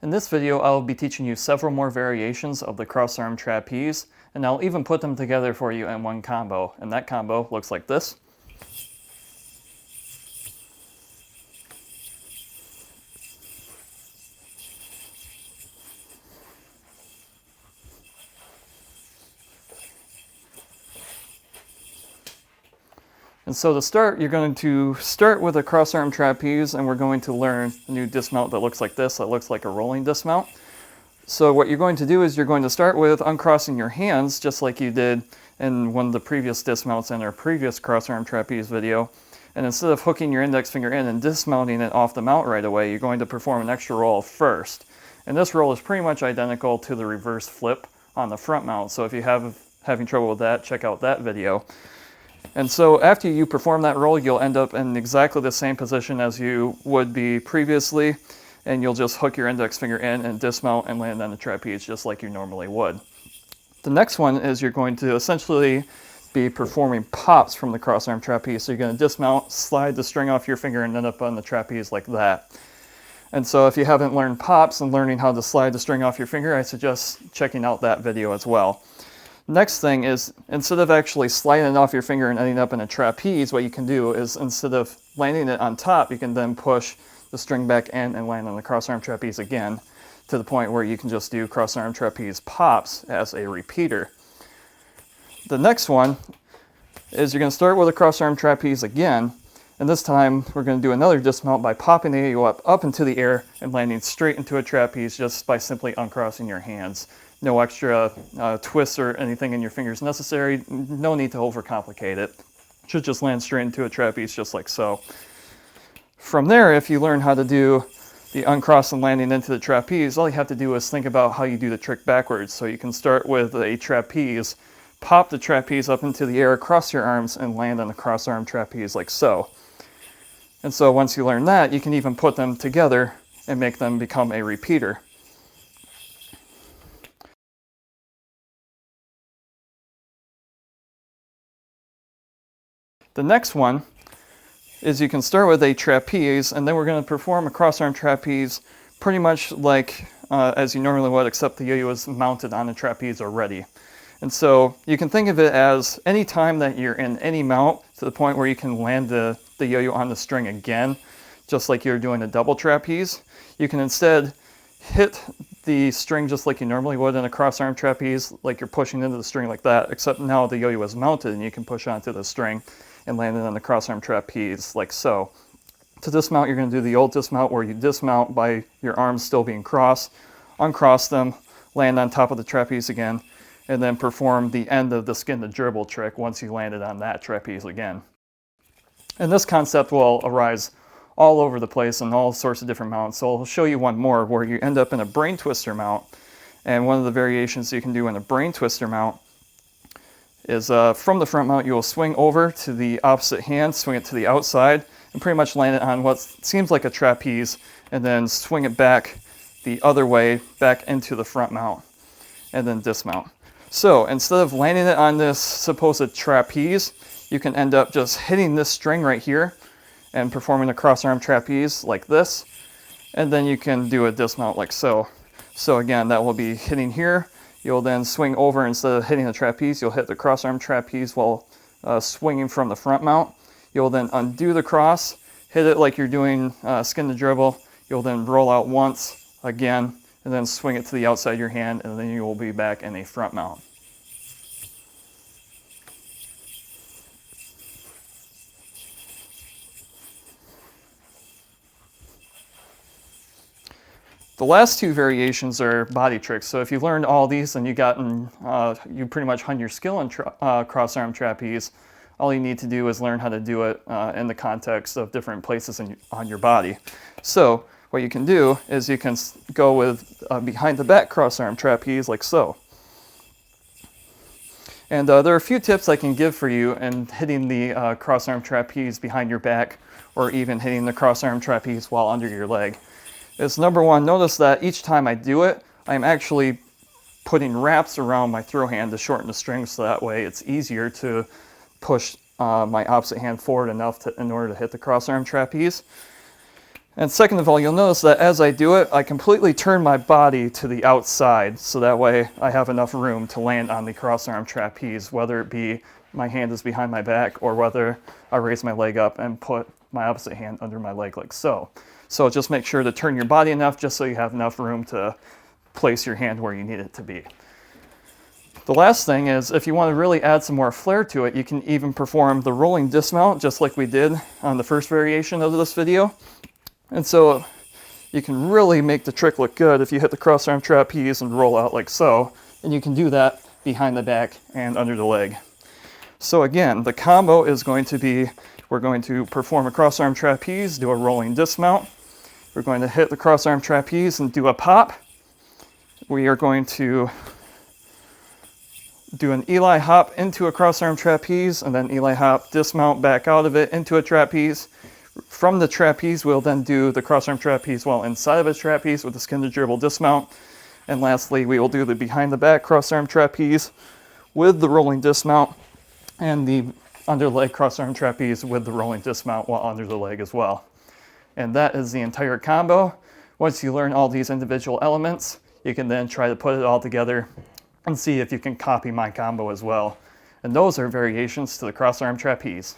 In this video, I'll be teaching you several more variations of the cross-arm trapeze, and I'll even put them together for you in one combo. And that combo looks like this. And so to start, you're going to start with a cross-arm trapeze, and we're going to learn a new dismount that looks like this. That looks like a rolling dismount. So what you're going to do is you're going to start with uncrossing your hands, just like you did in one of the previous dismounts in our previous cross-arm trapeze video. And instead of hooking your index finger in and dismounting it off the mount right away, you're going to perform an extra roll first. And this roll is pretty much identical to the reverse flip on the front mount. So if you have having trouble with that, check out that video. And so after you perform that roll, you'll end up in exactly the same position as you would be previously, and you'll just hook your index finger in and dismount and land on the trapeze just like you normally would. The next one is you're going to essentially be performing pops from the cross-arm trapeze. So you're going to dismount, slide the string off your finger, and end up on the trapeze like that. And so if you haven't learned pops and learning how to slide the string off your finger, I suggest checking out that video as well. Next thing is, instead of actually sliding it off your finger and ending up in a trapeze, what you can do is, instead of landing it on top, you can then push the string back in and land on the cross-arm trapeze again, to the point where you can just do cross-arm trapeze pops as a repeater. The next one is you're going to start with a cross-arm trapeze again, and this time we're going to do another dismount by popping the yo-yo up into the air and landing straight into a trapeze just by simply uncrossing your hands. No extra twists or anything in your fingers necessary. No need to overcomplicate it. Should just land straight into a trapeze just like so. From there, if you learn how to do the uncross and landing into the trapeze, all you have to do is think about how you do the trick backwards. So you can start with a trapeze, pop the trapeze up into the air, cross your arms, and land on the cross-arm trapeze like so. And so once you learn that, you can even put them together and make them become a repeater. The next one is you can start with a trapeze, and then we're going to perform a cross-arm trapeze pretty much like as you normally would, except the yo-yo is mounted on the trapeze already. And so you can think of it as any time that you're in any mount to the point where you can land the yo-yo on the string again, just like you're doing a double trapeze, you can instead hit the string just like you normally would in a cross-arm trapeze, like you're pushing into the string like that, except now the yo-yo is mounted and you can push onto the string and land it on the cross-arm trapeze like so. To dismount, you're going to do the old dismount where you dismount by your arms still being crossed, uncross them, land on top of the trapeze again, and then perform the end of the skin to gerbil trick once you landed on that trapeze again. And this concept will arise all over the place in all sorts of different mounts. So I'll show you one more where you end up in a brain twister mount. And one of the variations you can do in a brain twister mount is from the front mount, you will swing over to the opposite hand, swing it to the outside, and pretty much land it on what seems like a trapeze, and then swing it back the other way, back into the front mount, and then dismount. So instead of landing it on this supposed trapeze, you can end up just hitting this string right here and performing a cross-arm trapeze like this, and then you can do a dismount like so. So again, that will be hitting here. You'll then swing over, instead of hitting the trapeze, you'll hit the cross-arm trapeze while swinging from the front mount. You'll then undo the cross, hit it like you're doing skin to dribble. You'll then roll out once again, and then swing it to the outside of your hand, and then you will be back in a front mount. The last two variations are body tricks. So if you learned all these and you pretty much honed your skill in cross-arm trapeze, all you need to do is learn how to do it in the context of different places on your body. So what you can do is you can go with behind the back cross-arm trapeze like so. And there are a few tips I can give for you in hitting the cross-arm trapeze behind your back, or even hitting the cross-arm trapeze while under your leg. Is number one, notice that each time I do it, I'm actually putting wraps around my throw hand to shorten the string, so that way it's easier to push my opposite hand forward enough in order to hit the cross-arm trapeze. And second of all, you'll notice that as I do it, I completely turn my body to the outside, so that way I have enough room to land on the cross-arm trapeze, whether it be my hand is behind my back or whether I raise my leg up and put my opposite hand under my leg like so. So just make sure to turn your body enough just so you have enough room to place your hand where you need it to be. The last thing is, if you want to really add some more flair to it, you can even perform the rolling dismount just like we did on the first variation of this video. And so you can really make the trick look good if you hit the cross-arm trapeze and roll out like so. And you can do that behind the back and under the leg. So again, the combo is going to be, we're going to perform a cross-arm trapeze, do a rolling dismount. We're going to hit the cross-arm trapeze and do a pop. We are going to do an Eli hop into a cross-arm trapeze and then Eli hop, dismount back out of it into a trapeze. From the trapeze, we'll then do the cross-arm trapeze while inside of a trapeze with the skin to dribble dismount. And lastly, we will do the behind the back cross-arm trapeze with the rolling dismount and the under leg cross-arm trapeze with the rolling dismount while under the leg as well. And that is the entire combo. Once you learn all these individual elements, you can then try to put it all together and see if you can copy my combo as well. And those are variations to the cross-arm trapeze.